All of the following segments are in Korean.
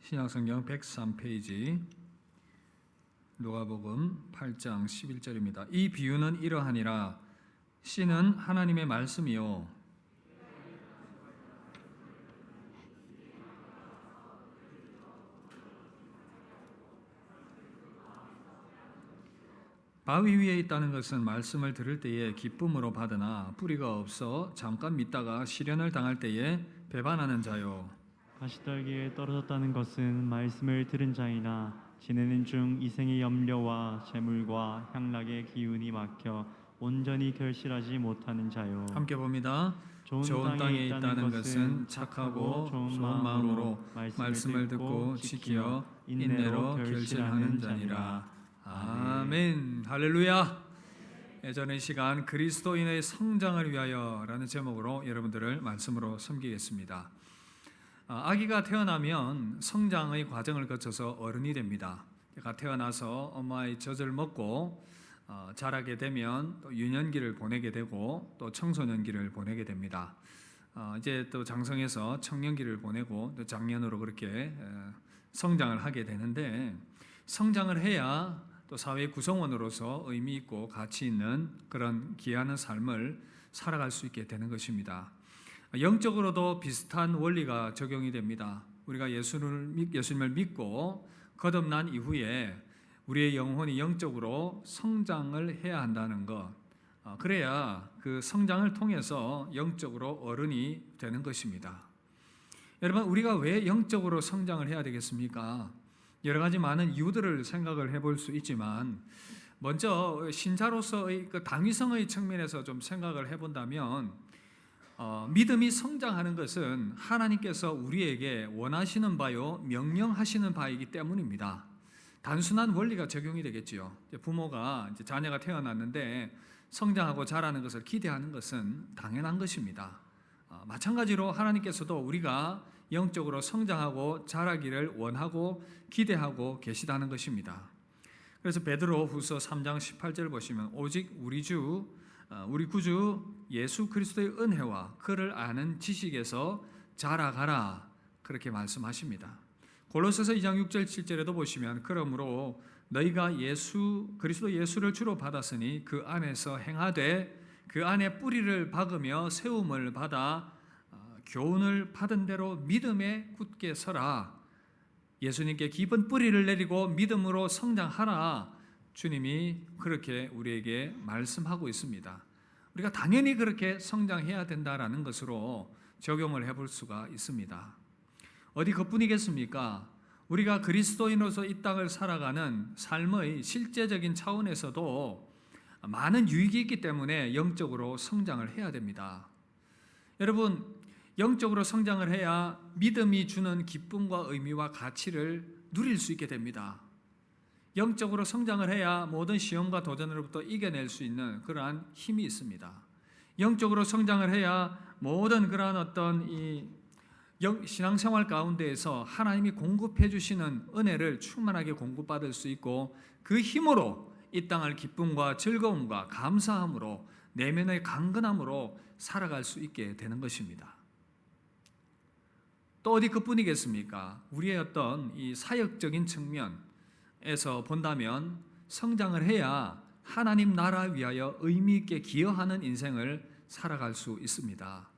신약성경 103페이지 누가복음 8장 11절입니다. 이 비유는 이러하니라. 씨는 하나님의 말씀이요 바위 위에 있다는 것은 말씀을 들을 때에 기쁨으로 받으나 뿌리가 없어 잠깐 믿다가 시련을 당할 때에 배반하는 자요. 가시떨기에 떨어졌다는 것은 말씀을 들은 자이나 지내는 중 이생의 염려와 재물과 향락의 기운이 막혀 온전히 결실하지 못하는 자요. 함께 봅니다. 좋은 땅에 있다는 것은 착하고 좋은 마음으로 말씀을 듣고 지키어 인내로 결실하는 자니라. 아멘. 할렐루야. 저는 이 시간 그리스도인의 성장을 위하여라는 제목으로 여러분들을 말씀으로 섬기겠습니다. 아기가 태어나면 성장의 과정을 거쳐서 어른이 됩니다. 그가 태어나서 엄마의 젖을 먹고 자라게 되면 또 유년기를 보내게 되고 또 청소년기를 보내게 됩니다. 이제 또 장성해서 청년기를 보내고 또 장년으로 그렇게 성장을 하게 되는데, 성장을 해야 또 사회 구성원으로서 의미 있고 가치 있는 그런 귀한 삶을 살아갈 수 있게 되는 것입니다. 영적으로도 비슷한 원리가 적용이 됩니다. 우리가 예수님을 믿고 거듭난 이후에 우리의 영혼이 영적으로 성장을 해야 한다는 것, 그래야 그 성장을 통해서 영적으로 어른이 되는 것입니다. 여러분, 우리가 왜 영적으로 성장을 해야 되겠습니까? 여러 가지 많은 이유들을 생각을 해볼 수 있지만, 먼저 신자로서의 그 당위성의 측면에서 좀 생각을 해본다면, 믿음이 성장하는 것은 하나님께서 우리에게 원하시는 바요 명령하시는 바이기 때문입니다. 단순한 원리가 적용이 되겠지요. 부모가 이제 자녀가 태어났는데 성장하고 자라는 것을 기대하는 것은 당연한 것입니다. 마찬가지로 하나님께서도 우리가 영적으로 성장하고 자라기를 원하고 기대하고 계시다는 것입니다. 그래서 베드로 후서 3장 18절 보시면 오직 우리 구주 예수 그리스도의 은혜와 그를 아는 지식에서 자라가라, 그렇게 말씀하십니다. 골로새서 2장 6절 7절에도 보시면 그러므로 너희가 그리스도 예수를 주로 받았으니 그 안에서 행하되 그 안에 뿌리를 박으며 세움을 받아 교훈을 받은 대로 믿음에 굳게 서라. 예수님께 깊은 뿌리를 내리고 믿음으로 성장하라. 주님이 그렇게 우리에게 말씀하고 있습니다. 우리가 당연히 그렇게 성장해야 된다라는 것으로 적용을 해볼 수가 있습니다. 어디 그뿐이겠습니까? 우리가 그리스도인으로서 이 땅을 살아가는 삶의 실제적인 차원에서도 많은 유익이 있기 때문에 영적으로 성장을 해야 됩니다. 여러분, 영적으로 성장을 해야 믿음이 주는 기쁨과 의미와 가치를 누릴 수 있게 됩니다. 영적으로 성장을 해야 모든 시험과 도전으로부터 이겨낼 수 있는 그러한 힘이 있습니다. 영적으로 성장을 해야 모든 그러한 어떤 이 신앙생활 가운데에서 하나님이 공급해 주시는 은혜를 충만하게 공급받을 수 있고, 그 힘으로 이 땅을 기쁨과 즐거움과 감사함으로 내면의 강건함으로 살아갈 수 있게 되는 것입니다. 또 어디 그뿐이겠습니까? 우리의 어떤 이 사역적인 측면에서 본다면 성장을 해야 하나님 나라 위하여 의미 있게 기여하는 인생을 살아갈 수 있습니다.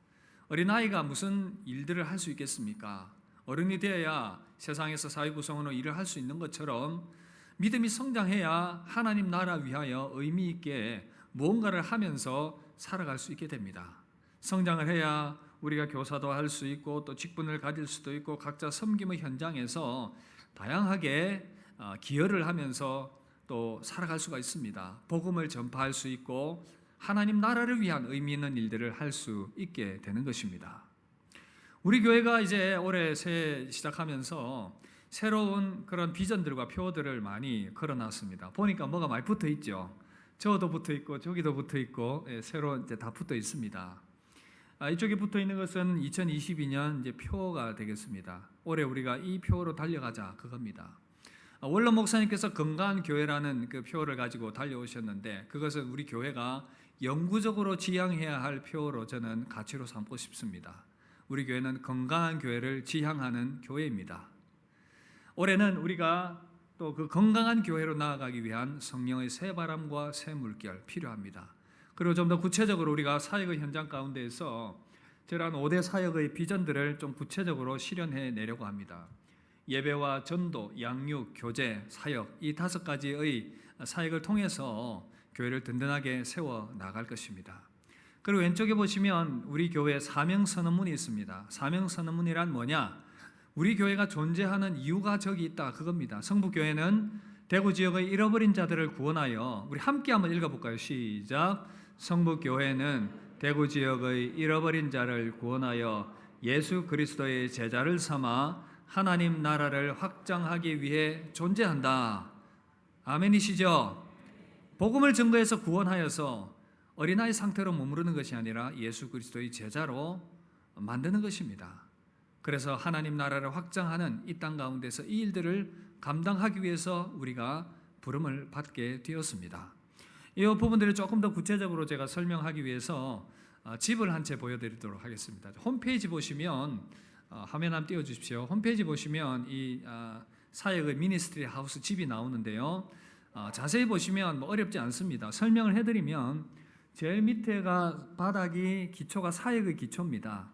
어린아이가 무슨 일들을 할 수 있겠습니까? 어른이 되어야 세상에서 사회 구성원으로 일을 할 수 있는 것처럼 믿음이 성장해야 하나님 나라 위하여 의미 있게 무언가를 하면서 살아갈 수 있게 됩니다. 성장을 해야 우리가 교사도 할 수 있고 또 직분을 가질 수도 있고 각자 섬김의 현장에서 다양하게 기여를 하면서 또 살아갈 수가 있습니다. 복음을 전파할 수 있고 하나님 나라를 위한 의미 있는 일들을 할 수 있게 되는 것입니다. 우리 교회가 이제 올해 새해 시작하면서 새로운 그런 비전들과 표어들을 많이 걸어놨습니다. 보니까 뭐가 많이 붙어 있죠. 저도 붙어 있고 저기도 붙어 있고 새로 이제 다 붙어 있습니다. 이쪽에 붙어 있는 것은 2022년 이제 표가 되겠습니다. 올해 우리가 이 표로 달려가자, 그겁니다. 원로 목사님께서 건강한 교회라는 그 표를 가지고 달려오셨는데, 그것은 우리 교회가 영구적으로 지향해야 할 표로 저는 가치로 삼고 싶습니다. 우리 교회는 건강한 교회를 지향하는 교회입니다. 올해는 우리가 또 그 건강한 교회로 나아가기 위한 성령의 새 바람과 새 물결 필요합니다. 그리고 좀 더 구체적으로 우리가 사역의 현장 가운데에서 저러한 5대 사역의 비전들을 좀 구체적으로 실현해 내려고 합니다. 예배와 전도, 양육, 교제, 사역 이 5가지의 사역을 통해서 교회를 든든하게 세워 나갈 것입니다. 그리고 왼쪽에 보시면 우리 교회 사명선언문이 있습니다. 사명선언문이란 뭐냐? 우리 교회가 존재하는 이유가 저기 있다 그겁니다. 성북교회는 대구 지역의 잃어버린 자들을 구원하여, 우리 함께 한번 읽어볼까요? 시작. 성북교회는 대구 지역의 잃어버린 자를 구원하여 예수 그리스도의 제자를 삼아 하나님 나라를 확장하기 위해 존재한다. 아멘이시죠? 복음을 증거해서 구원하여서 어린아이 상태로 머무르는 것이 아니라 예수 그리스도의 제자로 만드는 것입니다. 그래서 하나님 나라를 확장하는 이 땅 가운데서 이 일들을 감당하기 위해서 우리가 부름을 받게 되었습니다. 이 부분들을 조금 더 구체적으로 제가 설명하기 위해서 집을 한 채 보여드리도록 하겠습니다. 홈페이지 보시면 화면 한번 띄워주십시오. 홈페이지 보시면 이 사역의 미니스트리 하우스 집이 나오는데요. 자세히 보시면 뭐 어렵지 않습니다. 설명을 해드리면 제일 밑에가 바닥이 기초가 사역의 기초입니다.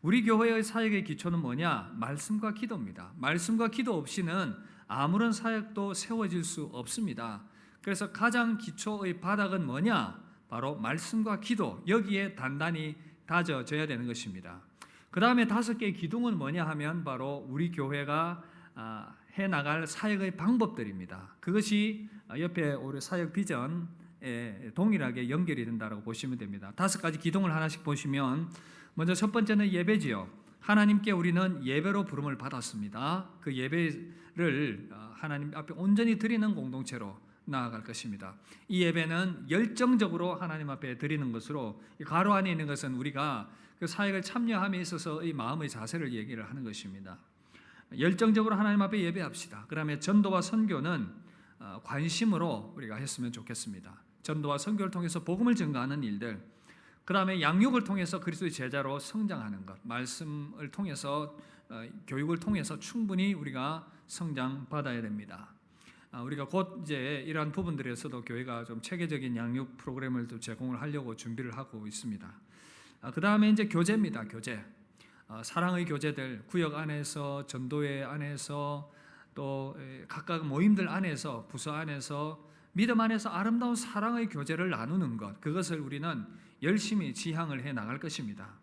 우리 교회의 사역의 기초는 뭐냐? 말씀과 기도입니다. 말씀과 기도 없이는 아무런 사역도 세워질 수 없습니다. 그래서 가장 기초의 바닥은 뭐냐? 바로 말씀과 기도, 여기에 단단히 다져져야 되는 것입니다. 그 다음에 5개의 기둥은 뭐냐 하면 바로 우리 교회가 해나갈 사역의 방법들입니다. 그것이 옆에 우리 사역 비전에 동일하게 연결이 된다고 보시면 됩니다. 5가지 기둥을 하나씩 보시면 먼저 첫 번째는 예배지요. 하나님께 우리는 예배로 부름을 받았습니다. 그 예배를 하나님 앞에 온전히 드리는 공동체로 나아갈 것입니다. 이 예배는 열정적으로 하나님 앞에 드리는 것으로, 가로 안에 있는 것은 우리가 그 사역을 참여함에 있어서의 마음의 자세를 얘기를 하는 것입니다. 열정적으로 하나님 앞에 예배합시다. 그다음에 전도와 선교는 관심으로 우리가 했으면 좋겠습니다. 전도와 선교를 통해서 복음을 증거하는 일들, 그 다음에 양육을 통해서 그리스도의 제자로 성장하는 것, 말씀을 통해서 교육을 통해서 충분히 우리가 성장받아야 됩니다. 우리가 곧 이제 이러한 부분들에서도 교회가 좀 체계적인 양육 프로그램을 또 제공을 하려고 준비를 하고 있습니다. 그 다음에 이제 교제입니다. 교제, 사랑의 교제들, 구역 안에서, 전도회 안에서, 또 각각 모임들 안에서, 부서 안에서, 믿음 안에서 아름다운 사랑의 교제를 나누는 것, 그것을 우리는 열심히 지향을 해 나갈 것입니다.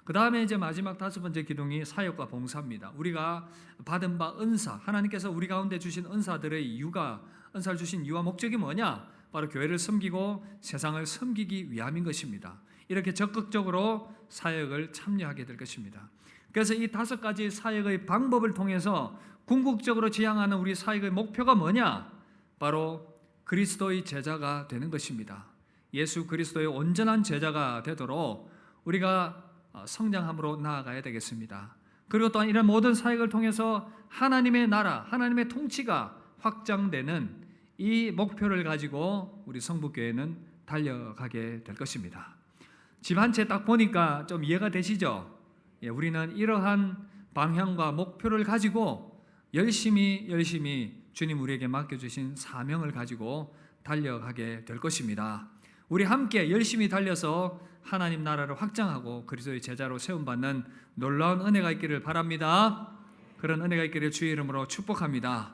그 다음에 이제 마지막 5번째 기둥이 사역과 봉사입니다. 우리가 받은 바 은사, 하나님께서 우리 가운데 주신 은사들의 이유가, 은사를 주신 이유와 목적이 뭐냐? 바로 교회를 섬기고 세상을 섬기기 위함인 것입니다. 이렇게 적극적으로 사역을 참여하게 될 것입니다. 그래서 이 5가지 사역의 방법을 통해서 궁극적으로 지향하는 우리 사역의 목표가 뭐냐? 바로 그리스도의 제자가 되는 것입니다. 예수 그리스도의 온전한 제자가 되도록 우리가 성장함으로 나아가야 되겠습니다. 그리고 또한 이런 모든 사역을 통해서 하나님의 나라, 하나님의 통치가 확장되는 이 목표를 가지고 우리 성북교회는 달려가게 될 것입니다. 집 한 채 딱 보니까 좀 이해가 되시죠? 우리는 이러한 방향과 목표를 가지고 열심히 주님 우리에게 맡겨주신 사명을 가지고 달려가게 될 것입니다. 우리 함께 열심히 달려서 하나님 나라를 확장하고 그리스도의 제자로 세움받는 놀라운 은혜가 있기를 바랍니다. 그런 은혜가 있기를 주의 이름으로 축복합니다.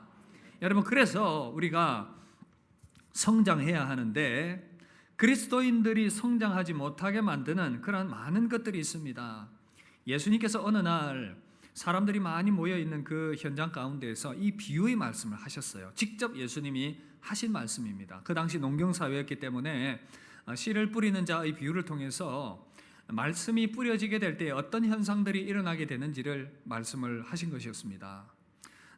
여러분, 그래서 우리가 성장해야 하는데 그리스도인들이 성장하지 못하게 만드는 그런 많은 것들이 있습니다. 예수님께서 어느 날 사람들이 많이 모여있는 그 현장 가운데에서 이 비유의 말씀을 하셨어요. 직접 예수님이 하신 말씀입니다. 그 당시 농경사회였기 때문에 씨를 뿌리는 자의 비유를 통해서 말씀이 뿌려지게 될 때 어떤 현상들이 일어나게 되는지를 말씀을 하신 것이었습니다.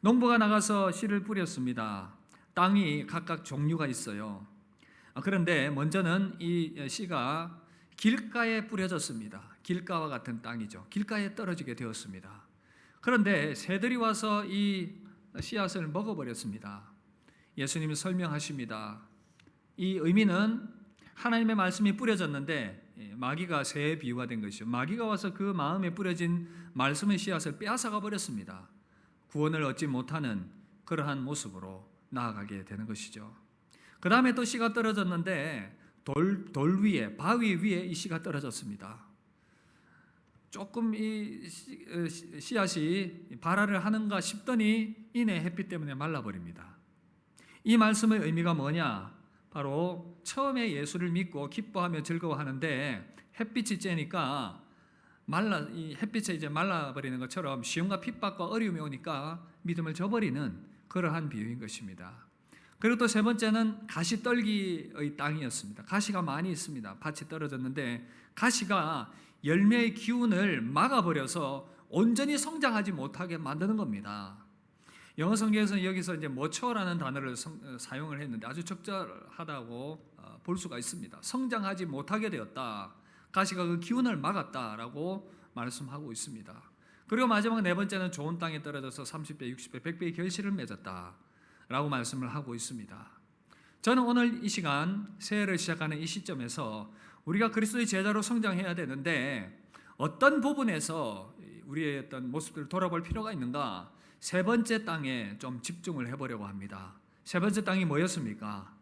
농부가 나가서 씨를 뿌렸습니다. 땅이 각각 종류가 있어요. 그런데 먼저는 이 씨가 길가에 뿌려졌습니다. 길가와 같은 땅이죠. 길가에 떨어지게 되었습니다. 그런데 새들이 와서 이 씨앗을 먹어버렸습니다. 예수님이 설명하십니다. 이 의미는 하나님의 말씀이 뿌려졌는데 마귀가 새에 비유가 된 것이죠. 마귀가 와서 그 마음에 뿌려진 말씀의 씨앗을 빼앗아가 버렸습니다. 구원을 얻지 못하는 그러한 모습으로 나아가게 되는 것이죠. 그 다음에 또 씨가 떨어졌는데 돌 위에, 바위 위에 이 씨가 떨어졌습니다. 조금 이 씨앗이 발화를 하는가 싶더니 이내 햇빛 때문에 말라버립니다. 이 말씀의 의미가 뭐냐? 바로 처음에 예수를 믿고 기뻐하며 즐거워하는데 햇빛이 쬐니까 이 햇빛에 이제 말라버리는 것처럼 시험과 핍박과 어려움이 오니까 믿음을 저버리는 그러한 비유인 것입니다. 그리고 또 세 번째는 가시떨기의 땅이었습니다. 가시가 많이 있습니다. 밭이 떨어졌는데 가시가 열매의 기운을 막아버려서 온전히 성장하지 못하게 만드는 겁니다. 영어 성경에서는 여기서 이제 머처라는 단어를 사용을 했는데 아주 적절하다고 볼 수가 있습니다. 성장하지 못하게 되었다. 가시가 그 기운을 막았다라고 말씀하고 있습니다. 그리고 마지막 네 번째는 좋은 땅에 떨어져서 30배, 60배, 100배의 결실을 맺었다라고 말씀을 하고 있습니다. 저는 오늘 이 시간 새해를 시작하는 이 시점에서 우리가 그리스도의 제자로 성장해야 되는데 어떤 부분에서 우리의 어떤 모습들을 돌아볼 필요가 있는가? 세 번째 땅에 좀 집중을 해보려고 합니다. 세 번째 땅이 뭐였습니까?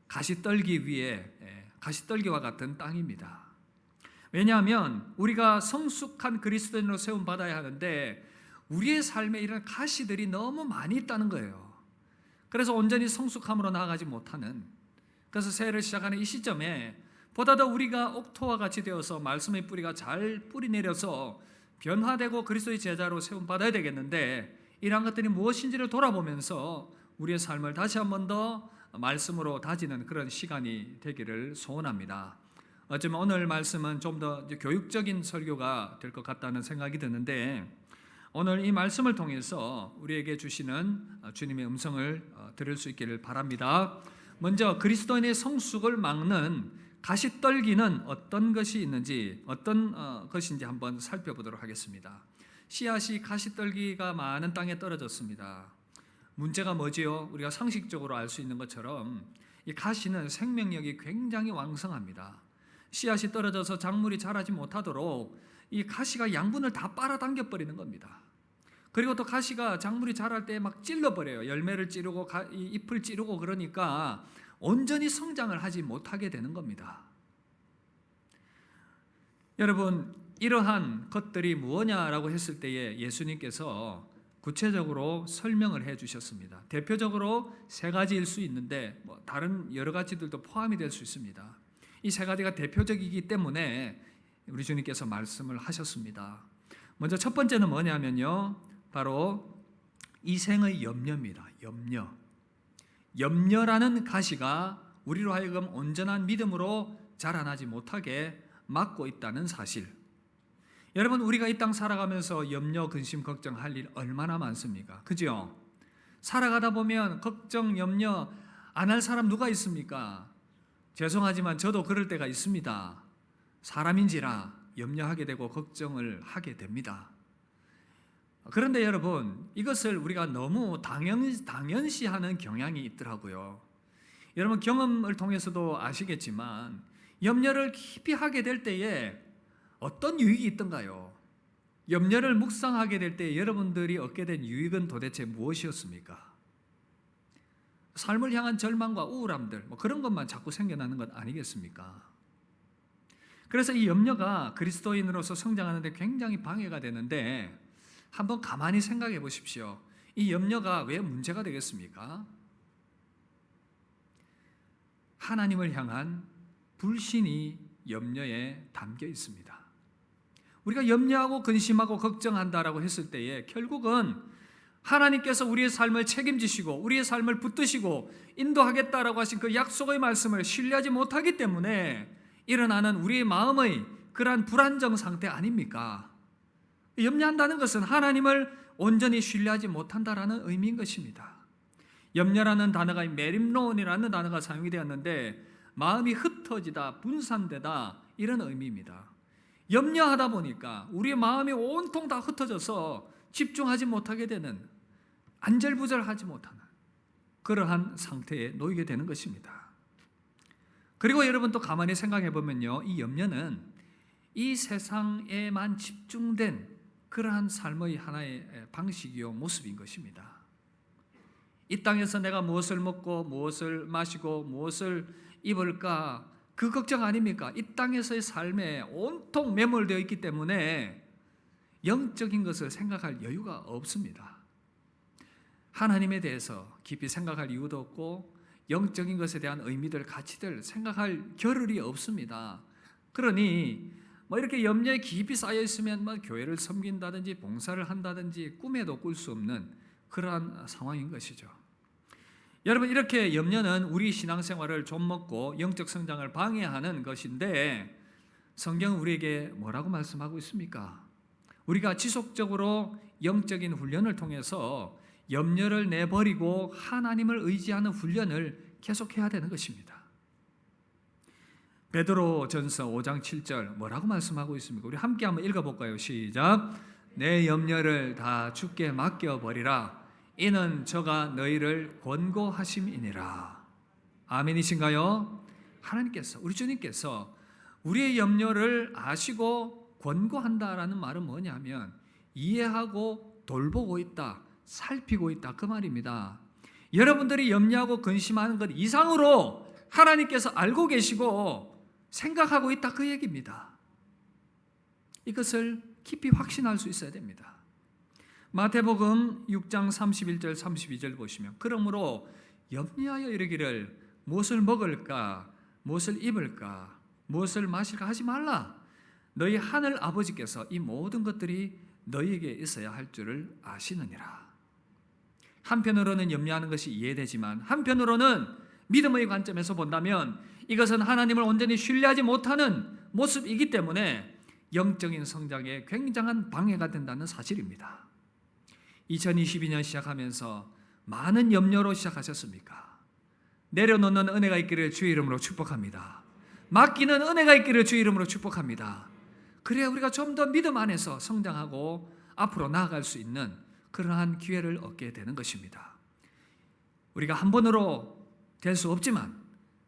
가시떨기 위에 가시떨기와 같은 땅입니다. 왜냐하면 우리가 성숙한 그리스도인으로 세움 받아야 하는데 우리의 삶에 이런 가시들이 너무 많이 있다는 거예요. 그래서 온전히 성숙함으로 나아가지 못하는, 그래서 새해를 시작하는 이 시점에 보다 더 우리가 옥토와 같이 되어서 말씀의 뿌리가 잘 뿌리 내려서 변화되고 그리스도의 제자로 세움 받아야 되겠는데 이러한 것들이 무엇인지를 돌아보면서 우리의 삶을 다시 한 번 더 말씀으로 다지는 그런 시간이 되기를 소원합니다. 어쩌면 오늘 말씀은 좀 더 교육적인 설교가 될 것 같다는 생각이 드는데 오늘 이 말씀을 통해서 우리에게 주시는 주님의 음성을 들을 수 있기를 바랍니다. 먼저 그리스도인의 성숙을 막는 가시떨기는 어떤 것이 있는지, 어떤 것인지 한번 살펴보도록 하겠습니다. 씨앗이 가시떨기가 많은 땅에 떨어졌습니다. 문제가 뭐지요? 우리가 상식적으로 알 수 있는 것처럼 이 가시는 생명력이 굉장히 왕성합니다. 씨앗이 떨어져서 작물이 자라지 못하도록 이 가시가 양분을 다 빨아당겨 버리는 겁니다. 그리고 또 가시가 작물이 자랄 때 막 찔러버려요. 열매를 찌르고 잎을 찌르고 그러니까 온전히 성장을 하지 못하게 되는 겁니다. 여러분, 이러한 것들이 무엇냐라고 했을 때에 예수님께서 구체적으로 설명을 해 주셨습니다. 대표적으로 세 가지일 수 있는데 다른 여러 가지들도 포함이 될 수 있습니다. 이 세 가지가 대표적이기 때문에 우리 주님께서 말씀을 하셨습니다. 먼저 첫 번째는 뭐냐면요, 바로 이생의 염려입니다. 염려라는 가시가 우리로 하여금 온전한 믿음으로 자라나지 못하게 막고 있다는 사실. 여러분, 우리가 이 땅 살아가면서 염려, 근심, 걱정할 일 얼마나 많습니까? 그죠? 살아가다 보면 걱정, 염려 안 할 사람 누가 있습니까? 죄송하지만 저도 그럴 때가 있습니다. 사람인지라 염려하게 되고 걱정을 하게 됩니다. 그런데 여러분, 이것을 우리가 너무 당연시하는 경향이 있더라고요. 여러분, 경험을 통해서도 아시겠지만 염려를 깊이 하게 될 때에 어떤 유익이 있던가요? 염려를 묵상하게 될 때 여러분들이 얻게 된 유익은 도대체 무엇이었습니까? 삶을 향한 절망과 우울함들, 그런 것만 자꾸 생겨나는 것 아니겠습니까? 그래서 이 염려가 그리스도인으로서 성장하는 데 굉장히 방해가 되는데 한번 가만히 생각해 보십시오. 이 염려가 왜 문제가 되겠습니까? 하나님을 향한 불신이 염려에 담겨 있습니다. 우리가 염려하고 근심하고 걱정한다라고 했을 때에 결국은 하나님께서 우리의 삶을 책임지시고 우리의 삶을 붙드시고 인도하겠다라고 하신 그 약속의 말씀을 신뢰하지 못하기 때문에 일어나는 우리의 마음의 그러한 불안정 상태 아닙니까? 염려한다는 것은 하나님을 온전히 신뢰하지 못한다라는 의미인 것입니다. 염려라는 단어가 메림론이라는 단어가 사용이 되었는데 마음이 흩어지다, 분산되다 이런 의미입니다. 염려하다 보니까 우리의 마음이 온통 다 흩어져서 집중하지 못하게 되는, 안절부절하지 못하는 그러한 상태에 놓이게 되는 것입니다. 그리고 여러분 또 가만히 생각해 보면요, 이 염려는 이 세상에만 집중된 그러한 삶의 하나의 방식이요 모습인 것입니다. 이 땅에서 내가 무엇을 먹고 무엇을 마시고 무엇을 입을까, 그 걱정 아닙니까? 이 땅에서의 삶에 온통 매몰되어 있기 때문에 영적인 것을 생각할 여유가 없습니다. 하나님에 대해서 깊이 생각할 이유도 없고 영적인 것에 대한 의미들, 가치들 생각할 겨를이 없습니다. 그러니 이렇게 염려에 깊이 쌓여 있으면 교회를 섬긴다든지 봉사를 한다든지 꿈에도 꿀 수 없는 그러한 상황인 것이죠. 여러분, 이렇게 염려는 우리 신앙생활을 좀먹고 영적 성장을 방해하는 것인데, 성경은 우리에게 뭐라고 말씀하고 있습니까? 우리가 지속적으로 영적인 훈련을 통해서 염려를 내버리고 하나님을 의지하는 훈련을 계속해야 되는 것입니다. 베드로전서 5장 7절 뭐라고 말씀하고 있습니까? 우리 함께 한번 읽어볼까요? 시작. 내 염려를 다 주께 맡겨버리라. 이는 저가 너희를 권고하심이니라. 아멘이신가요? 하나님께서, 우리 주님께서 우리의 염려를 아시고 권고한다라는 말은 뭐냐면 이해하고 돌보고 있다, 살피고 있다, 그 말입니다. 여러분들이 염려하고 근심하는 것 이상으로 하나님께서 알고 계시고 생각하고 있다, 그 얘기입니다. 이것을 깊이 확신할 수 있어야 됩니다. 마태복음 6장 31절 32절 보시면, 그러므로 염려하여 이르기를 무엇을 먹을까, 무엇을 입을까, 무엇을 마실까 하지 말라. 너희 하늘 아버지께서 이 모든 것들이 너희에게 있어야 할 줄을 아시느니라. 한편으로는 염려하는 것이 이해되지만 한편으로는 믿음의 관점에서 본다면 이것은 하나님을 온전히 신뢰하지 못하는 모습이기 때문에 영적인 성장에 굉장한 방해가 된다는 사실입니다. 2022년 시작하면서 많은 염려로 시작하셨습니까? 내려놓는 은혜가 있기를 주의 이름으로 축복합니다. 맡기는 은혜가 있기를 주의 이름으로 축복합니다. 그래야 우리가 좀 더 믿음 안에서 성장하고 앞으로 나아갈 수 있는 그러한 기회를 얻게 되는 것입니다. 우리가 한 번으로 될 수 없지만,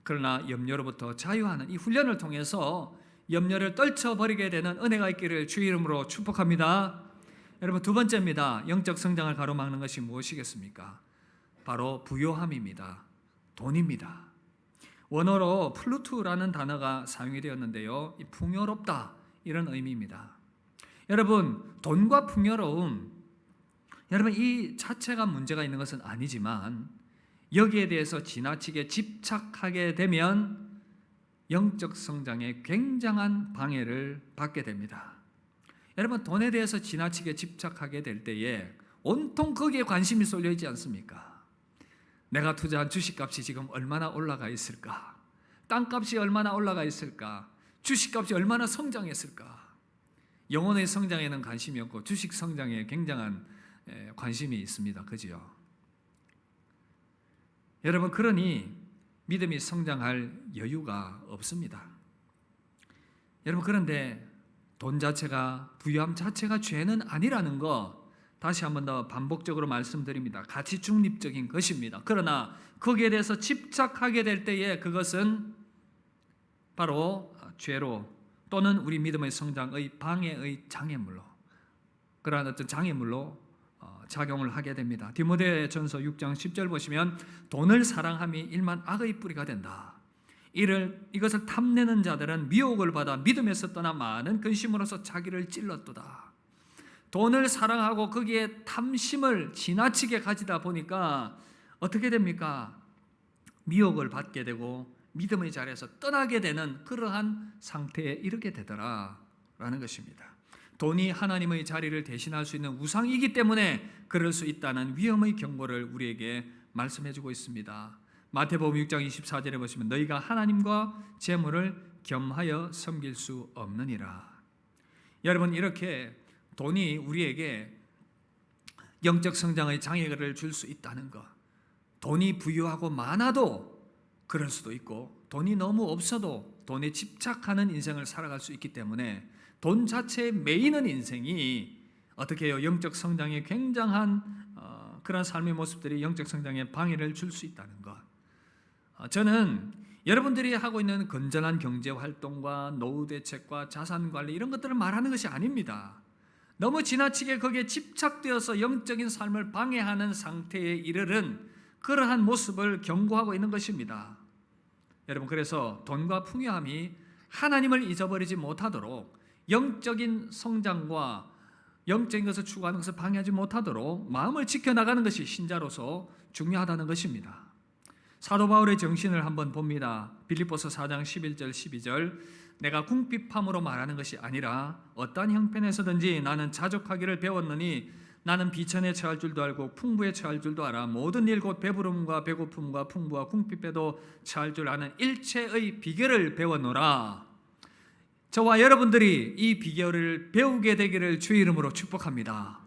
그러나 염려로부터 자유하는 이 훈련을 통해서 염려를 떨쳐버리게 되는 은혜가 있기를 주의 이름으로 축복합니다. 여러분, 두 번째입니다. 영적 성장을 가로막는 것이 무엇이겠습니까? 바로 부요함입니다. 돈입니다. 원어로 플루투라는 단어가 사용이 되었는데요, 이 풍요롭다, 이런 의미입니다. 여러분, 돈과 풍요로움, 여러분 이 자체가 문제가 있는 것은 아니지만 여기에 대해서 지나치게 집착하게 되면 영적 성장에 굉장한 방해를 받게 됩니다. 여러분, 돈에 대해서 지나치게 집착하게 될 때에 온통 거기에 관심이 쏠려 있지 않습니까? 내가 투자한 주식값이 지금 얼마나 올라가 있을까? 땅값이 얼마나 올라가 있을까? 주식값이 얼마나 성장했을까? 영혼의 성장에는 관심이 없고 주식 성장에 굉장한 관심이 있습니다. 그죠? 여러분, 그러니 믿음이 성장할 여유가 없습니다. 여러분, 그런데 돈 자체가, 부유함 자체가 죄는 아니라는 거 다시 한 번 더 반복적으로 말씀드립니다. 가치 중립적인 것입니다. 그러나 거기에 대해서 집착하게 될 때에 그것은 바로 죄로 또는 우리 믿음의 성장의 방해의 장애물로, 그러한 어떤 장애물로 작용을 하게 됩니다. 디모데전서 6장 10절 보시면 돈을 사랑함이 일만 악의 뿌리가 된다. 이것을 탐내는 자들은 미혹을 받아 믿음에서 떠나 많은 근심으로서 자기를 찔렀도다. 돈을 사랑하고 거기에 탐심을 지나치게 가지다 보니까 어떻게 됩니까? 미혹을 받게 되고 믿음의 자리에서 떠나게 되는 그러한 상태에 이르게 되더라라는 것입니다. 돈이 하나님의 자리를 대신할 수 있는 우상이기 때문에 그럴 수 있다는 위험의 경고를 우리에게 말씀해주고 있습니다. 마태복음 6장 24절에 보시면 너희가 하나님과 재물을 겸하여 섬길 수 없느니라. 여러분, 이렇게 돈이 우리에게 영적 성장의 장애를 줄 수 있다는 것, 돈이 부유하고 많아도 그럴 수도 있고 돈이 너무 없어도 돈에 집착하는 인생을 살아갈 수 있기 때문에 돈 자체에 매이는 인생이 어떻게 해요? 영적 성장에 굉장한 그런 삶의 모습들이 영적 성장에 방해를 줄 수 있다는 것. 저는 여러분들이 하고 있는 건전한 경제 활동과 노후 대책과 자산 관리 이런 것들을 말하는 것이 아닙니다. 너무 지나치게 거기에 집착되어서 영적인 삶을 방해하는 상태에 이르는 그러한 모습을 경고하고 있는 것입니다. 여러분, 그래서 돈과 풍요함이 하나님을 잊어버리지 못하도록 영적인 성장과 영적인 것을 추구하는 것을 방해하지 못하도록 마음을 지켜나가는 것이 신자로서 중요하다는 것입니다. 사도 바울의 정신을 한번 봅니다. 빌립보서 4장 11절 12절 내가 궁핍함으로 말하는 것이 아니라 어떠한 형편에서든지 나는 자족하기를 배웠느니 나는 비천에 처할 줄도 알고 풍부에 처할 줄도 알아 모든 일 곧 배부름과 배고픔과 풍부와 궁핍에도 처할 줄 아는 일체의 비결을 배웠노라. 저와 여러분들이 이 비결을 배우게 되기를 주의 이름으로 축복합니다.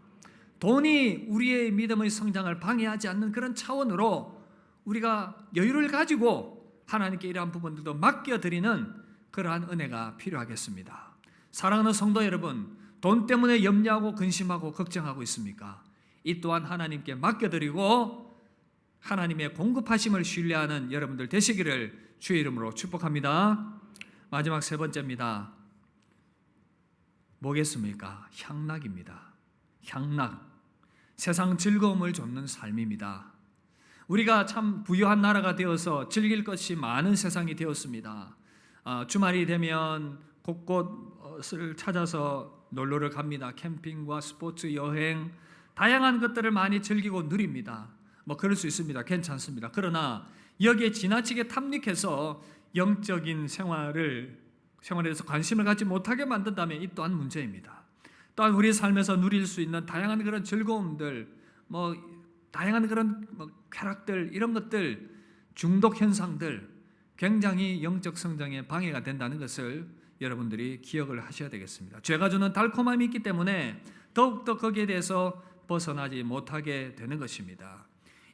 돈이 우리의 믿음의 성장을 방해하지 않는 그런 차원으로 우리가 여유를 가지고 하나님께 이러한 부분들도 맡겨드리는 그러한 은혜가 필요하겠습니다. 사랑하는 성도 여러분, 돈 때문에 염려하고 근심하고 걱정하고 있습니까? 이 또한 하나님께 맡겨드리고 하나님의 공급하심을 신뢰하는 여러분들 되시기를 주의 이름으로 축복합니다. 마지막 세 번째입니다. 뭐겠습니까? 향락입니다. 향락. 세상 즐거움을 줍는 삶입니다. 우리가 참 부유한 나라가 되어서 즐길 것이 많은 세상이 되었습니다. 주말이 되면 곳곳을 찾아서 놀러를 갑니다. 캠핑과 스포츠, 여행, 다양한 것들을 많이 즐기고 누립니다. 뭐 그럴 수 있습니다. 괜찮습니다. 그러나 여기에 지나치게 탐닉해서 영적인 생활에 대해서 관심을 갖지 못하게 만든다면 이 또한 문제입니다. 또한 우리 삶에서 누릴 수 있는 다양한 그런 즐거움들, 다양한 그런 쾌락들, 이런 것들, 중독 현상들 굉장히 영적 성장에 방해가 된다는 것을 여러분들이 기억을 하셔야 되겠습니다. 죄가 주는 달콤함이 있기 때문에 더욱더 거기에 대해서 벗어나지 못하게 되는 것입니다.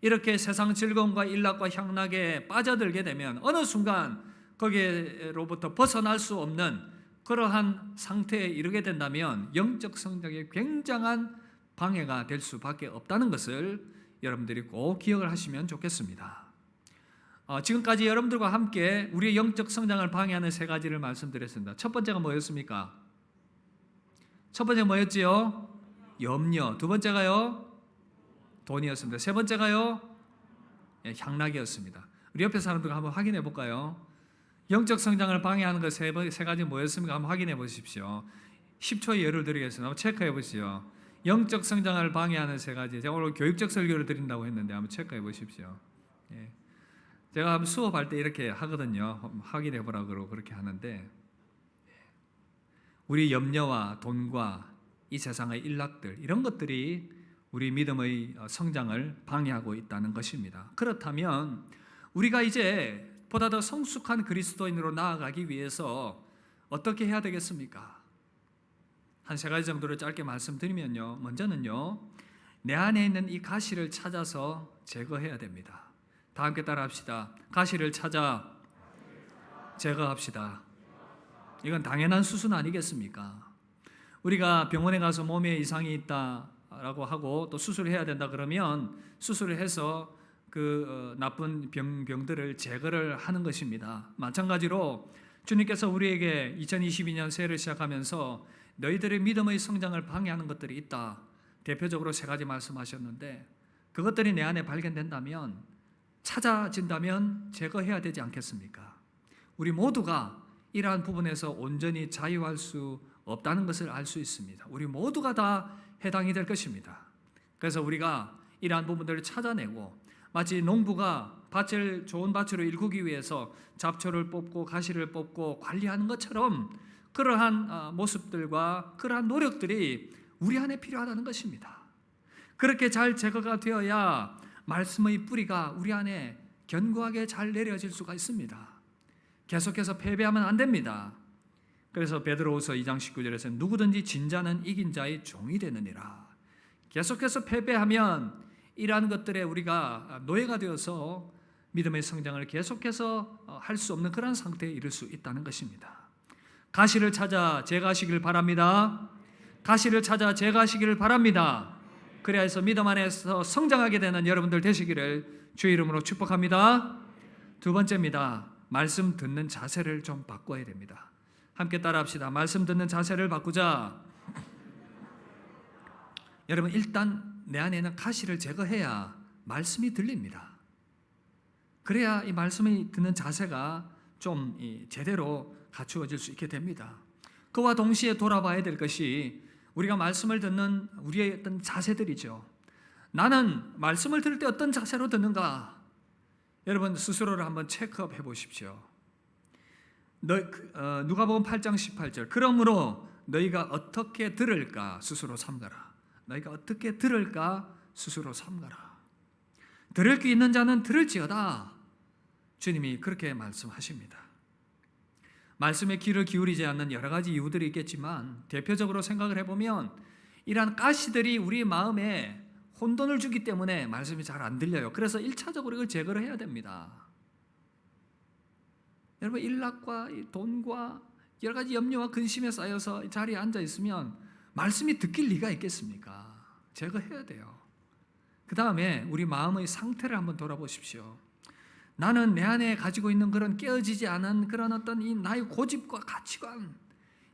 이렇게 세상 즐거움과 일락과 향락에 빠져들게 되면 어느 순간 거기로부터 벗어날 수 없는 그러한 상태에 이르게 된다면 영적 성장에 굉장한 방해가 될 수밖에 없다는 것을 여러분들이 꼭 기억을 하시면 좋겠습니다. 지금까지 여러분들과 함께 우리의 영적 성장을 방해하는 세 가지를 말씀드렸습니다. 첫 번째가 뭐였습니까? 첫 번째 뭐였지요? 염려. 두 번째가요? 돈이었습니다. 세 번째가요? 향락이었습니다. 우리 옆에 사람들과 한번 확인해 볼까요? 영적 성장을 방해하는 그 세 가지 뭐였습니까? 한번 확인해 보십시오. 10초의 예를 드리겠습니다. 한번 체크해 보시죠. 영적 성장을 방해하는 세 가지. 제가 오늘 교육적 설교를 드린다고 했는데 한번 체크해 보십시오. 제가 한번 수업할 때 이렇게 하거든요. 확인해 보라고 그러고 그렇게 하는데, 우리 염려와 돈과 이 세상의 일락들, 이런 것들이 우리 믿음의 성장을 방해하고 있다는 것입니다. 그렇다면 우리가 이제 보다 더 성숙한 그리스도인으로 나아가기 위해서 어떻게 해야 되겠습니까? 한 세 가지 정도를 짧게 말씀드리면요, 먼저는요, 내 안에 있는 이 가시를 찾아서 제거해야 됩니다. 다 함께 따라합시다. 가시를 찾아 제거합시다. 이건 당연한 수순 아니겠습니까? 우리가 병원에 가서 몸에 이상이 있다라고 하고 또 수술을 해야 된다 그러면 수술을 해서 그 나쁜 병들을 제거를 하는 것입니다. 마찬가지로 주님께서 우리에게 2022년 새해를 시작하면서 너희들의 믿음의 성장을 방해하는 것들이 있다. 대표적으로 세 가지 말씀하셨는데, 그것들이 내 안에 발견된다면, 찾아진다면 제거해야 되지 않겠습니까? 우리 모두가 이러한 부분에서 온전히 자유할 수 없다는 것을 알 수 있습니다. 우리 모두가 다 해당이 될 것입니다. 그래서 우리가 이러한 부분들을 찾아내고, 마치 농부가 밭을 좋은 밭으로 일구기 위해서 잡초를 뽑고 가시를 뽑고 관리하는 것처럼 그러한 모습들과 그러한 노력들이 우리 안에 필요하다는 것입니다. 그렇게 잘 제거가 되어야 말씀의 뿌리가 우리 안에 견고하게 잘 내려질 수가 있습니다. 계속해서 패배하면 안 됩니다. 그래서 베드로후서 2장 19절에서 누구든지 진 자는 이긴 자의 종이 되느니라. 계속해서 패배하면 이러한 것들에 우리가 노예가 되어서 믿음의 성장을 계속해서 할 수 없는 그런 상태에 이를 수 있다는 것입니다. 가시를 찾아 제거하시길 바랍니다. 가시를 찾아 제거하시기를 바랍니다. 그래야 해서 믿음 안에서 성장하게 되는 여러분들 되시기를 주의 이름으로 축복합니다. 두 번째입니다. 말씀 듣는 자세를 좀 바꿔야 됩니다. 함께 따라합시다. 말씀 듣는 자세를 바꾸자. 여러분, 일단 내 안에 있는 가시를 제거해야 말씀이 들립니다. 그래야 이 말씀이 듣는 자세가 좀 제대로 갖추어질 수 있게 됩니다. 그와 동시에 돌아봐야 될 것이 우리가 말씀을 듣는 우리의 어떤 자세들이죠. 나는 말씀을 들을 때 어떤 자세로 듣는가? 여러분 스스로를 한번 체크업 해보십시오. 누가복음 8장 18절 그러므로 너희가 어떻게 들을까 스스로 삼가라. 너희가 어떻게 들을까 스스로 삼가라. 들을 게 있는 자는 들을지어다. 주님이 그렇게 말씀하십니다. 말씀에 귀를 기울이지 않는 여러 가지 이유들이 있겠지만 대표적으로 생각을 해보면 이러한 가시들이 우리 마음에 혼돈을 주기 때문에 말씀이 잘 안 들려요. 그래서 1차적으로 이걸 제거를 해야 됩니다. 여러분 일락과 돈과 여러 가지 염려와 근심에 쌓여서 자리에 앉아 있으면 말씀이 듣길 리가 있겠습니까? 제거해야 돼요. 그 다음에 우리 마음의 상태를 한번 돌아보십시오. 나는 내 안에 가지고 있는 그런 깨어지지 않은 그런 어떤 이 나의 고집과 가치관,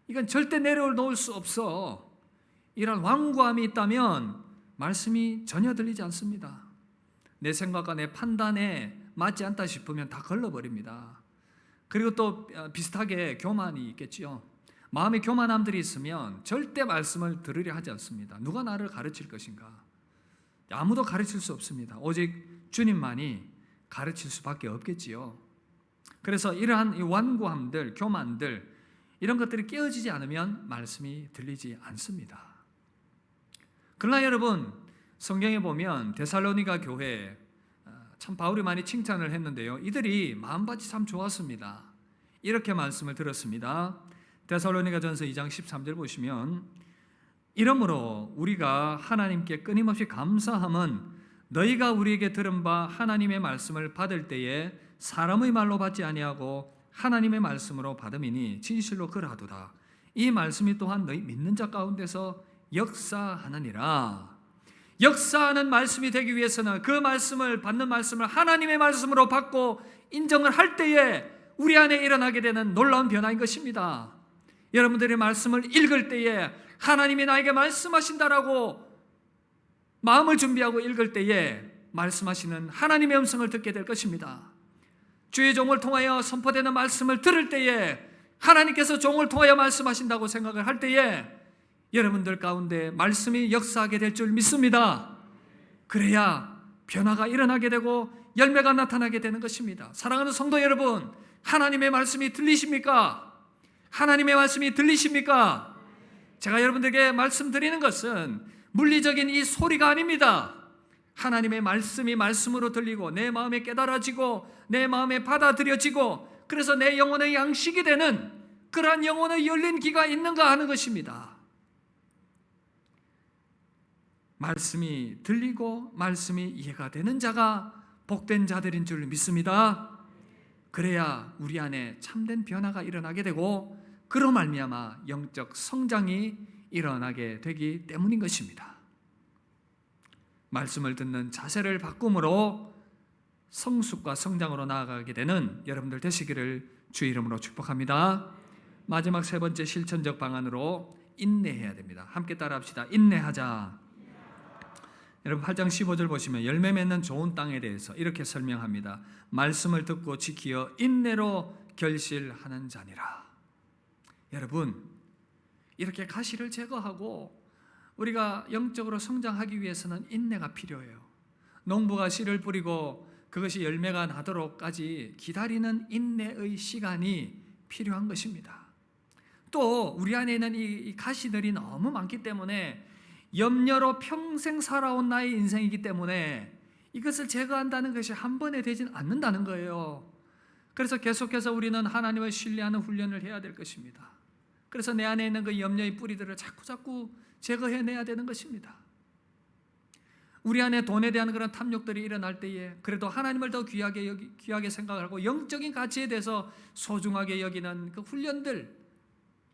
이건 절대 내려놓을 수 없어. 이런 완고함이 있다면 말씀이 전혀 들리지 않습니다. 내 생각과 내 판단에 맞지 않다 싶으면 다 걸러버립니다. 그리고 또 비슷하게 교만이 있겠지요. 마음에 교만함들이 있으면 절대 말씀을 들으려 하지 않습니다. 누가 나를 가르칠 것인가? 아무도 가르칠 수 없습니다. 오직 주님만이 가르칠 수밖에 없겠지요. 그래서 이러한 이 완고함들, 교만들 이런 것들이 깨어지지 않으면 말씀이 들리지 않습니다. 그러나 여러분 성경에 보면 데살로니가 교회 참 바울이 많이 칭찬을 했는데요. 이들이 마음밭이 참 좋았습니다. 이렇게 말씀을 들었습니다. 데살로니가전서 2장 13절 보시면 이러므로 우리가 하나님께 끊임없이 감사함은 너희가 우리에게 들은 바 하나님의 말씀을 받을 때에 사람의 말로 받지 아니하고 하나님의 말씀으로 받음이니 진실로 그러하도다. 이 말씀이 또한 너희 믿는 자 가운데서 역사하느니라. 역사하는 말씀이 되기 위해서는 그 말씀을 받는 말씀을 하나님의 말씀으로 받고 인정을 할 때에 우리 안에 일어나게 되는 놀라운 변화인 것입니다. 여러분들이 말씀을 읽을 때에 하나님이 나에게 말씀하신다라고 마음을 준비하고 읽을 때에 말씀하시는 하나님의 음성을 듣게 될 것입니다. 주의 종을 통하여 선포되는 말씀을 들을 때에 하나님께서 종을 통하여 말씀하신다고 생각을 할 때에 여러분들 가운데 말씀이 역사하게 될 줄 믿습니다. 그래야 변화가 일어나게 되고 열매가 나타나게 되는 것입니다. 사랑하는 성도 여러분, 하나님의 말씀이 들리십니까? 하나님의 말씀이 들리십니까? 제가 여러분들에게 말씀드리는 것은 물리적인 이 소리가 아닙니다. 하나님의 말씀이 말씀으로 들리고 내 마음에 깨달아지고 내 마음에 받아들여지고 그래서 내 영혼의 양식이 되는 그러한 영혼의 열린 귀가 있는가 하는 것입니다. 말씀이 들리고 말씀이 이해가 되는 자가 복된 자들인 줄 믿습니다. 그래야 우리 안에 참된 변화가 일어나게 되고 그로 말미암아 영적 성장이 일어나게 되기 때문인 것입니다. 말씀을 듣는 자세를 바꿈으로 성숙과 성장으로 나아가게 되는 여러분들 되시기를 주의 이름으로 축복합니다. 마지막 세 번째 실천적 방안으로 인내해야 됩니다. 함께 따라합시다. 인내하자. 여러분 8장 15절 보시면 열매 맺는 좋은 땅에 대해서 이렇게 설명합니다. 말씀을 듣고 지키어 인내로 결실하는 자니라. 여러분 이렇게 가시를 제거하고 우리가 영적으로 성장하기 위해서는 인내가 필요해요. 농부가 씨를 뿌리고 그것이 열매가 나도록까지 기다리는 인내의 시간이 필요한 것입니다. 또 우리 안에 있는 이 가시들이 너무 많기 때문에 염려로 평생 살아온 나의 인생이기 때문에 이것을 제거한다는 것이 한 번에 되진 않는다는 거예요. 그래서 계속해서 우리는 하나님을 신뢰하는 훈련을 해야 될 것입니다. 그래서 내 안에 있는 그 염려의 뿌리들을 자꾸 제거해내야 되는 것입니다. 우리 안에 돈에 대한 그런 탐욕들이 일어날 때에 그래도 하나님을 더 귀하게 생각하고 영적인 가치에 대해서 소중하게 여기는 그 훈련들,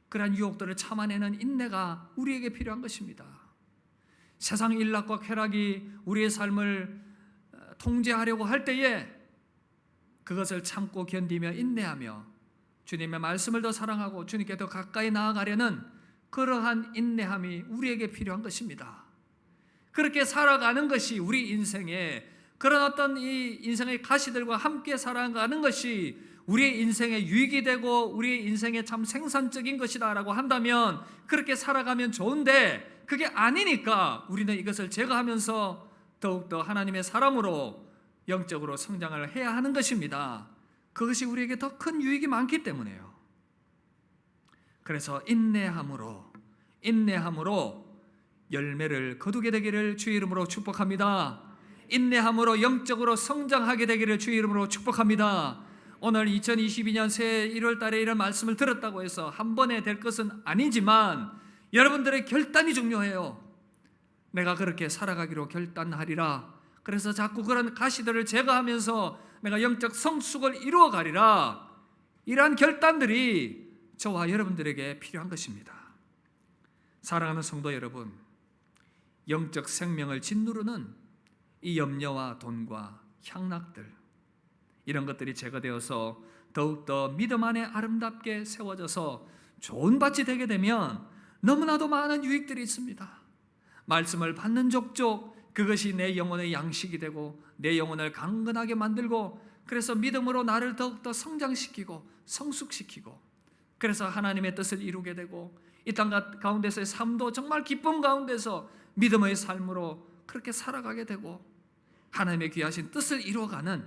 그러한 유혹들을 참아내는 인내가 우리에게 필요한 것입니다. 세상 일락과 쾌락이 우리의 삶을 통제하려고 할 때에 그것을 참고 견디며 인내하며 주님의 말씀을 더 사랑하고 주님께 더 가까이 나아가려는 그러한 인내함이 우리에게 필요한 것입니다. 그렇게 살아가는 것이 우리 인생의 그런 어떤 이 인생의 가시들과 함께 살아가는 것이 우리의 인생의 유익이 되고 우리의 인생의 참 생산적인 것이다라고 한다면 그렇게 살아가면 좋은데, 그게 아니니까 우리는 이것을 제거하면서 더욱더 하나님의 사람으로 영적으로 성장을 해야 하는 것입니다. 그것이 우리에게 더 큰 유익이 많기 때문에요. 그래서 인내함으로 열매를 거두게 되기를 주의 이름으로 축복합니다. 인내함으로 영적으로 성장하게 되기를 주의 이름으로 축복합니다. 오늘 2022년 새해 1월 달에 이런 말씀을 들었다고 해서 한 번에 될 것은 아니지만 여러분들의 결단이 중요해요. 내가 그렇게 살아가기로 결단하리라. 그래서 자꾸 그런 가시들을 제거하면서 내가 영적 성숙을 이루어가리라. 이러한 결단들이 저와 여러분들에게 필요한 것입니다. 사랑하는 성도 여러분, 영적 생명을 짓누르는 이 염려와 돈과 향락들, 이런 것들이 제거되어서 더욱더 믿음 안에 아름답게 세워져서 좋은 밭이 되게 되면 너무나도 많은 유익들이 있습니다. 말씀을 받는 족족 그것이 내 영혼의 양식이 되고 내 영혼을 강건하게 만들고, 그래서 믿음으로 나를 더욱더 성장시키고 성숙시키고, 그래서 하나님의 뜻을 이루게 되고 이 땅 가운데서의 삶도 정말 기쁨 가운데서 믿음의 삶으로 그렇게 살아가게 되고 하나님의 귀하신 뜻을 이루어가는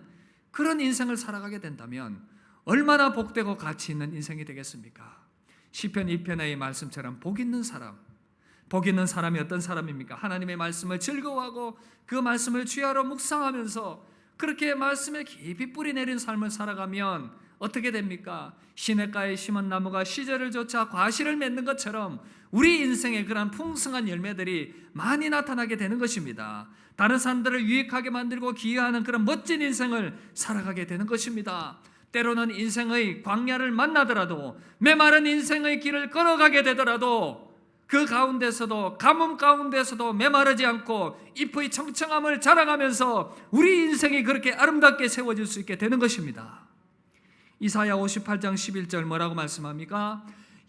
그런 인생을 살아가게 된다면 얼마나 복되고 가치 있는 인생이 되겠습니까? 시편 2편의 말씀처럼 복 있는 사람이 어떤 사람입니까? 하나님의 말씀을 즐거워하고 그 말씀을 주야로 묵상하면서 그렇게 말씀에 깊이 뿌리 내린 삶을 살아가면 어떻게 됩니까? 시냇가에 심은 나무가 시절을 쫓아 과실을 맺는 것처럼 우리 인생에 그런 풍성한 열매들이 많이 나타나게 되는 것입니다. 다른 사람들을 유익하게 만들고 기여하는 그런 멋진 인생을 살아가게 되는 것입니다. 때로는 인생의 광야를 만나더라도, 메마른 인생의 길을 걸어가게 되더라도 그 가운데서도, 가뭄 가운데서도 메마르지 않고 잎의 청청함을 자랑하면서 우리 인생이 그렇게 아름답게 세워질 수 있게 되는 것입니다. 이사야 58장 11절 뭐라고 말씀합니까?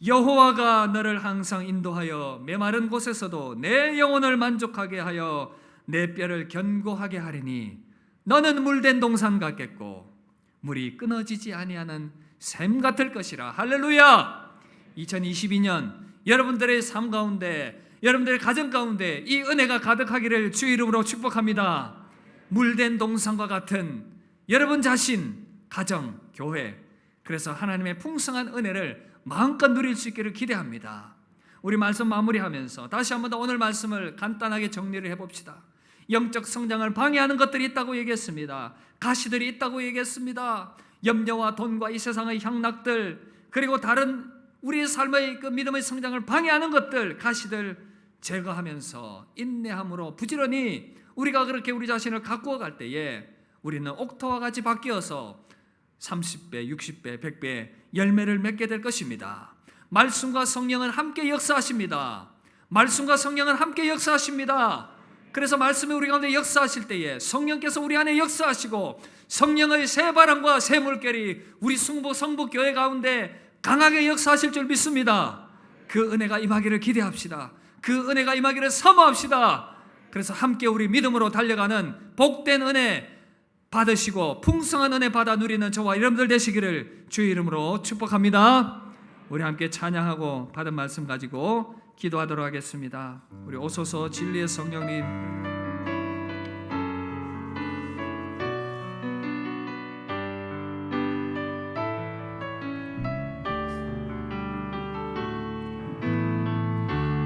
여호와가 너를 항상 인도하여 메마른 곳에서도 내 영혼을 만족하게 하여 내 뼈를 견고하게 하리니 너는 물된 동산 같겠고 물이 끊어지지 아니하는 샘 같을 것이라. 할렐루야. 2022년 여러분들의 삶 가운데, 여러분들의 가정 가운데 이 은혜가 가득하기를 주의 이름으로 축복합니다. 물된 동산과 같은 여러분 자신, 가정, 교회, 그래서 하나님의 풍성한 은혜를 마음껏 누릴 수 있기를 기대합니다. 우리 말씀 마무리하면서 다시 한번 더 오늘 말씀을 간단하게 정리를 해봅시다. 영적 성장을 방해하는 것들이 있다고 얘기했습니다. 가시들이 있다고 얘기했습니다. 염려와 돈과 이 세상의 향락들, 그리고 다른 우리의 삶의 그 믿음의 성장을 방해하는 것들, 가시들 제거하면서 인내함으로 부지런히 우리가 그렇게 우리 자신을 가꾸어 갈 때에 우리는 옥토와 같이 바뀌어서 30배, 60배, 100배 열매를 맺게 될 것입니다. 말씀과 성령은 함께 역사하십니다. 말씀과 성령은 함께 역사하십니다. 그래서 말씀이 우리 가운데 역사하실 때에 성령께서 우리 안에 역사하시고 성령의 새 바람과 새 물결이 우리 성북 교회 가운데 강하게 역사하실 줄 믿습니다. 그 은혜가 임하기를 기대합시다. 그 은혜가 임하기를 사모합시다. 그래서 함께 우리 믿음으로 달려가는 복된 은혜 받으시고 풍성한 은혜 받아 누리는 저와 여러분들 되시기를 주의 이름으로 축복합니다. 우리 함께 찬양하고 받은 말씀 가지고 기도하도록 하겠습니다. 우리 오소서 진리의 성령님,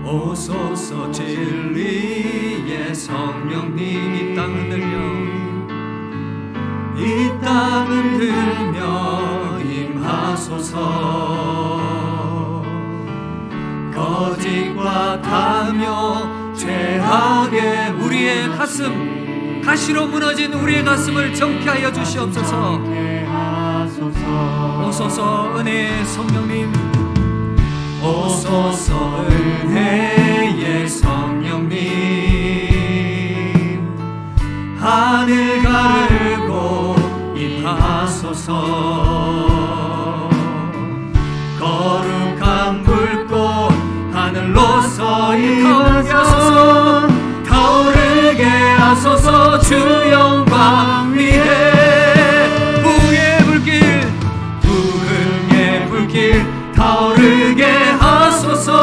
오소서 진리의 성령님, 이 땅 흔들며 이 땅 흔들며 임하소서. 거짓과 탐욕 죄악의 우리의 가슴, 가시로 무너진 우리의 가슴을 정케하여 주시옵소서. 오소서 은혜의 성령님, 오소서 은혜의 성령님, 하늘 가르고 임하소서. 하소서. 거룩한 불꽃 하늘로서 타오르게 하소서. 타오르게 하소서. 주 영광 위에 부흥의 불길 타오르게 하소서.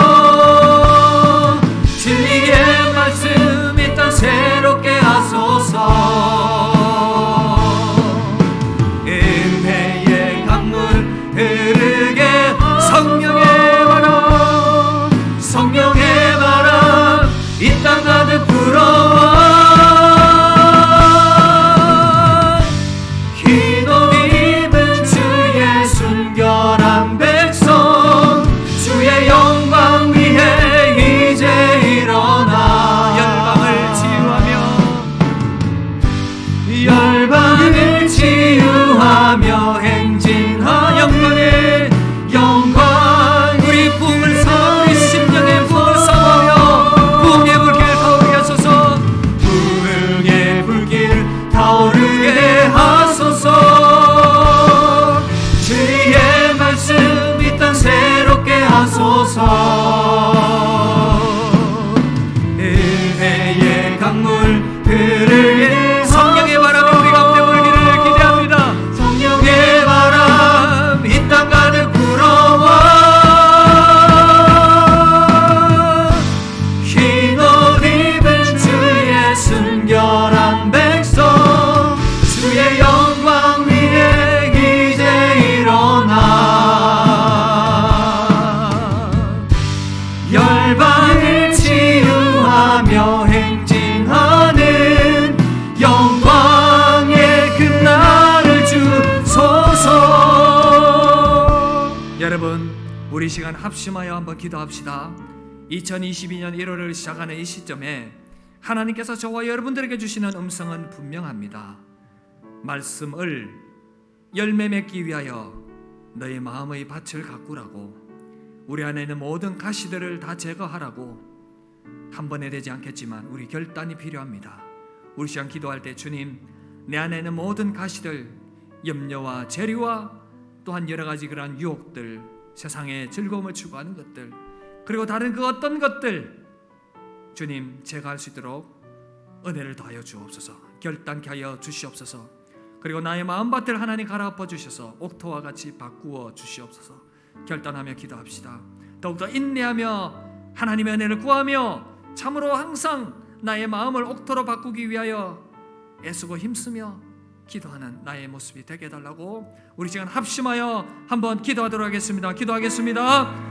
진리의 말씀 이 땅 새롭게 하소서. 은혜의 강물 흐르게 성령의 바람 이 땅 가득 불어와. 흰 옷 입은 주의 순결한 백성 주의 영광 위에 이제 일어나. 열방을 치유하며 행진하. 영광 우리 부흥을 우리 심령의 부흥을 사모하며 부흥의 불길 타오르게 하소서. 부흥의 불길 타오르게 하소서. 주의 말씀 이 땅 새롭게 하소서. 은혜의 강물 흐르게 성령의 바람이 우리 가운데 불기를 기대합니다. 성령의 바람 이 땅 가득 불어와. 흰 옷 입은 주의 순결한 백성 주의 영광 위에 이제 일어나. 열방을 치유하며 행진하는 영광의 그날을 주소서. 여러분, 우리 시간 합심하여 한번 기도합시다. 2022년 1월을 시작하는 이 시점에 하나님께서 저와 여러분들에게 주시는 음성은 분명합니다. 말씀을 열매 맺기 위하여 너의 마음의 밭을 가꾸라고, 우리 안에 있는 모든 가시들을 다 제거하라고. 한 번에 되지 않겠지만 우리 결단이 필요합니다. 우리 시간 기도할 때 주님, 내 안에 있는 모든 가시들, 염려와 재류와 또한 여러 가지 그러한 유혹들, 세상의 즐거움을 추구하는 것들, 그리고 다른 그 어떤 것들 주님 제거할 수 있도록 은혜를 더하여 주옵소서. 결단케 하여 주시옵소서. 그리고 나의 마음밭을 하나님 갈아엎어 주셔서 옥토와 같이 바꾸어 주시옵소서. 결단하며 기도합시다. 더욱더 인내하며 하나님의 은혜를 구하며 참으로 항상 나의 마음을 옥토로 바꾸기 위하여 애쓰고 힘쓰며 기도하는 나의 모습이 되게 해달라고 우리 시간 합심하여 한번 기도하도록 하겠습니다. 기도하겠습니다.